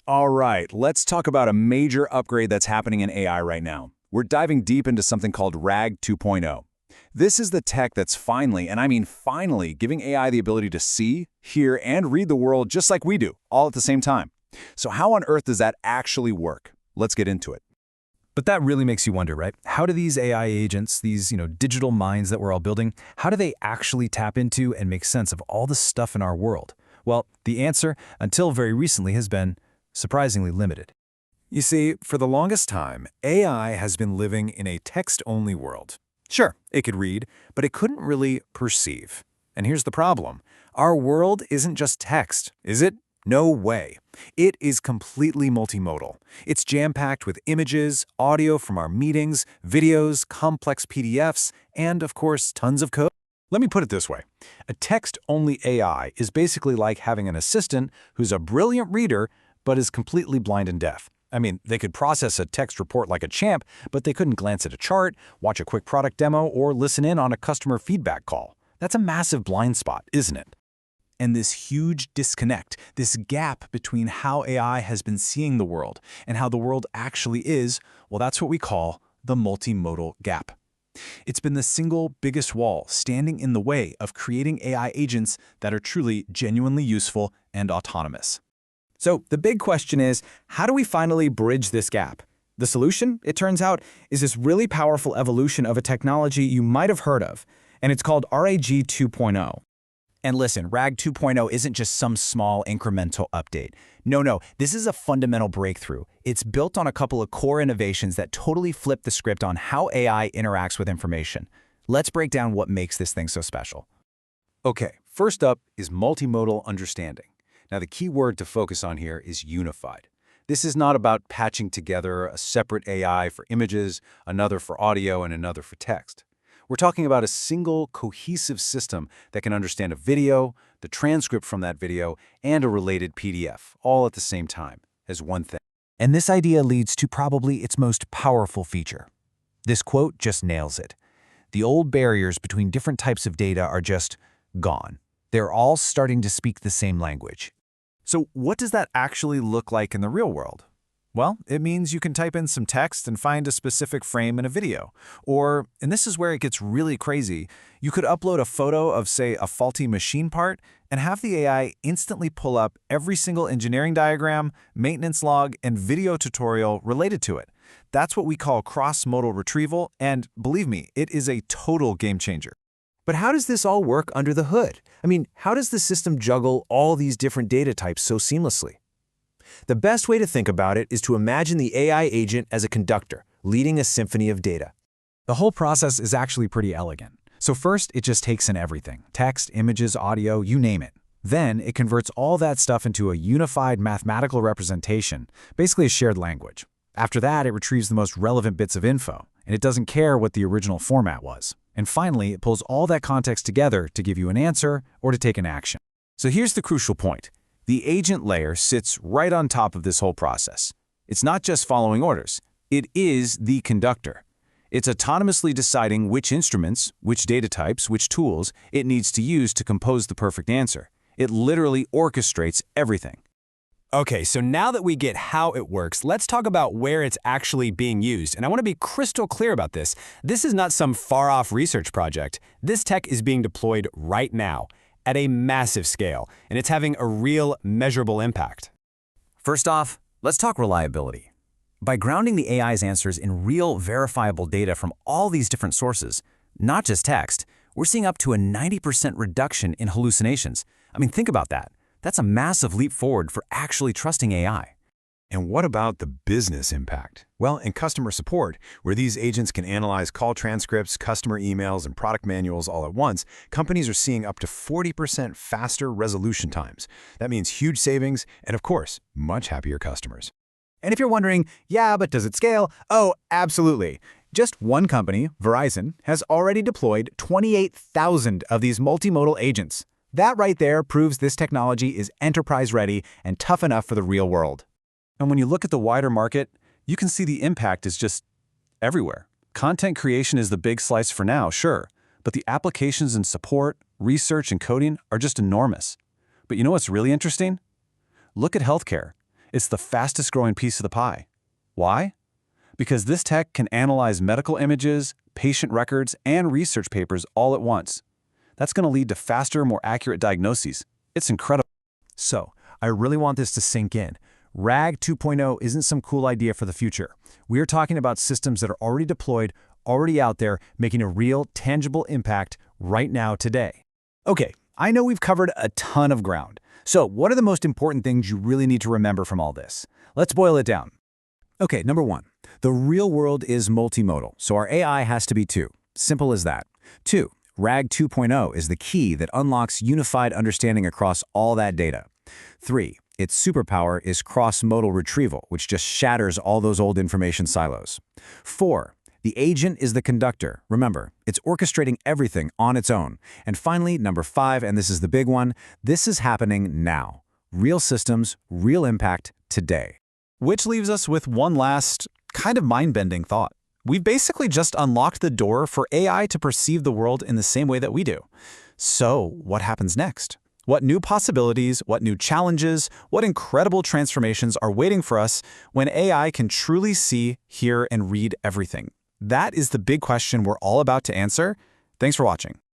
All right, let's talk about a major upgrade that's happening in AI right now. We're diving deep into something called RAG 2.0. This is the tech that's finally, and I mean finally, giving AI the ability to see, hear, and read the world just like we do, all at the same time. So how on earth does that actually work? Let's get into it. But that really makes you wonder, right? How do these AI agents, these, digital minds that we're all building, how do they actually tap into and make sense of all the stuff in our world? Well, the answer, until very recently, has been surprisingly limited. You see, for the longest time, AI has been living in a text-only world. Sure, it could read, but it couldn't really perceive. And here's the problem. Our world isn't just text, is it? No way. It is completely multimodal. It's jam-packed with images, audio from our meetings, videos, complex PDFs, and, of course, tons of code. Let me put it this way. A text-only AI is basically like having an assistant who's a brilliant reader but is completely blind and deaf. I mean, they could process a text report like a champ, but they couldn't glance at a chart, watch a quick product demo, or listen in on a customer feedback call. That's a massive blind spot, isn't it? And this huge disconnect, this gap between how AI has been seeing the world and how the world actually is, well, that's what we call the multimodal gap. It's been the single biggest wall standing in the way of creating AI agents that are truly genuinely useful and autonomous. So the big question is, how do we finally bridge this gap? The solution, it turns out, is this really powerful evolution of a technology you might have heard of, and it's called RAG 2.0. And listen, RAG 2.0 isn't just some small incremental update. No, this is a fundamental breakthrough. It's built on a couple of core innovations that totally flip the script on how AI interacts with information. Let's break down what makes this thing so special. Okay, first up is multimodal understanding. Now, the key word to focus on here is unified. This is not about patching together a separate AI for images, another for audio, and another for text. We're talking about a single, cohesive system that can understand a video, the transcript from that video, and a related PDF, all at the same time, as one thing. And this idea leads to probably its most powerful feature. This quote just nails it. The old barriers between different types of data are just gone. They're all starting to speak the same language. So what does that actually look like in the real world? Well, it means you can type in some text and find a specific frame in a video. Or, and this is where it gets really crazy, you could upload a photo of, say, a faulty machine part and have the AI instantly pull up every single engineering diagram, maintenance log, and video tutorial related to it. That's what we call cross-modal retrieval, and believe me, it is a total game changer. But how does this all work under the hood? I mean, how does the system juggle all these different data types so seamlessly? The best way to think about it is to imagine the AI agent as a conductor, leading a symphony of data. The whole process is actually pretty elegant. So first, it just takes in everything. Text, images, audio, you name it. Then, it converts all that stuff into a unified mathematical representation, basically a shared language. After that, it retrieves the most relevant bits of info, and it doesn't care what the original format was. And finally, it pulls all that context together to give you an answer or to take an action. So here's the crucial point. The agent layer sits right on top of this whole process. It's not just following orders. It is the conductor. It's autonomously deciding which instruments, which data types, which tools it needs to use to compose the perfect answer. It literally orchestrates everything. Okay, so now that we get how it works, let's talk about where it's actually being used. And I want to be crystal clear about this. This is not some far-off research project. This tech is being deployed right now, at a massive scale, and it's having a real measurable impact. First off, let's talk reliability. By grounding the AI's answers in real, verifiable data from all these different sources, not just text, we're seeing up to a 90% reduction in hallucinations. I mean, think about that. That's a massive leap forward for actually trusting AI. And what about the business impact? Well, in customer support, where these agents can analyze call transcripts, customer emails, and product manuals all at once, companies are seeing up to 40% faster resolution times. That means huge savings and, of course, much happier customers. And if you're wondering, yeah, but does it scale? Oh, absolutely. Just one company, Verizon, has already deployed 28,000 of these multimodal agents. That right there proves this technology is enterprise-ready and tough enough for the real world. And when you look at the wider market, you can see the impact is just everywhere. Content creation is the big slice for now, sure, but the applications in support, research, and coding are just enormous. But you know what's really interesting? Look at healthcare. It's the fastest growing piece of the pie. Why? Because this tech can analyze medical images, patient records, and research papers all at once. That's going to lead to faster, more accurate diagnoses. It's incredible. So, I really want this to sink in. RAG 2.0 isn't some cool idea for the future. We're talking about systems that are already deployed, already out there, making a real, tangible impact right now, today. Okay, I know we've covered a ton of ground. So, what are the most important things you really need to remember from all this? Let's boil it down. Okay, number one, the real world is multimodal, so our AI has to be too. Simple as that. 2, RAG 2.0 is the key that unlocks unified understanding across all that data. 3, its superpower is cross-modal retrieval, which just shatters all those old information silos. 4, the agent is the conductor. Remember, it's orchestrating everything on its own. And finally, number 5, and this is the big one, this is happening now. Real systems, real impact, today. Which leaves us with one last, kind of mind-bending thought. We've basically just unlocked the door for AI to perceive the world in the same way that we do. So, what happens next? What new possibilities, what new challenges, what incredible transformations are waiting for us when AI can truly see, hear, and read everything? That is the big question we're all about to answer. Thanks for watching.